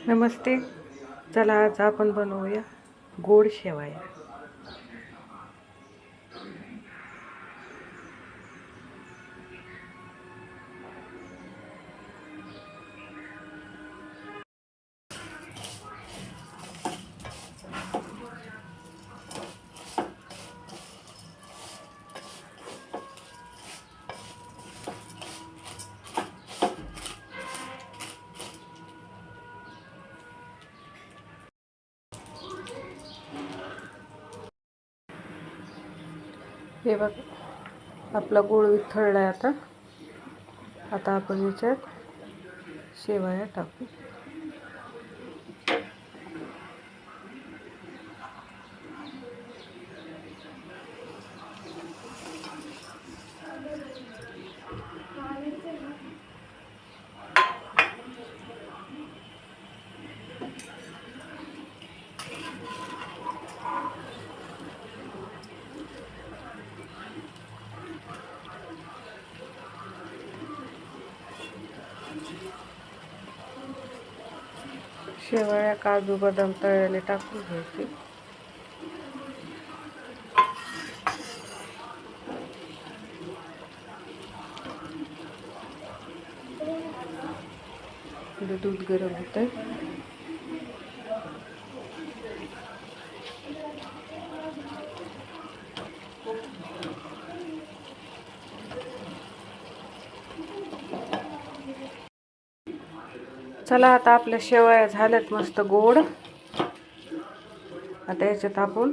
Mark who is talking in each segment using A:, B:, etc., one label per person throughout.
A: नमस्ते. चला आज आपण बनवूया गोड शेवया. हे बघ, आपला गोळ वितळला आहे. आता आपण याच्यात शेवया टाकू. शेवया, काजू, बदाम तळलेले टाकून घ्यायचे. दूध गरम होतंय. चला, आता आपल्या शेवया झाल्यात मस्त गोड. आता याच्यात आपण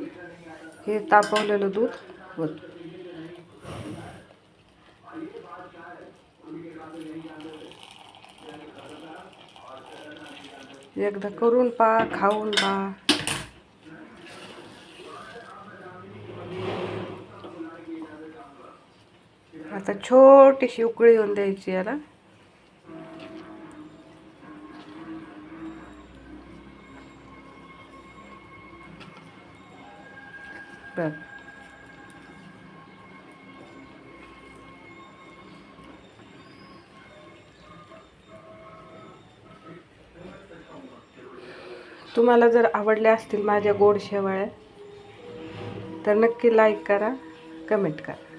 A: हे तापवलेलं दूध ओतू. एकदा करून पहा, खाऊन पहा. आता छोटीशी उकळी येऊन द्यायची याला. बघ, तुम्हाला जर आवडल्या असतील माझ्या गोड शेवया तर नक्की लाईक करा, कमेंट करा.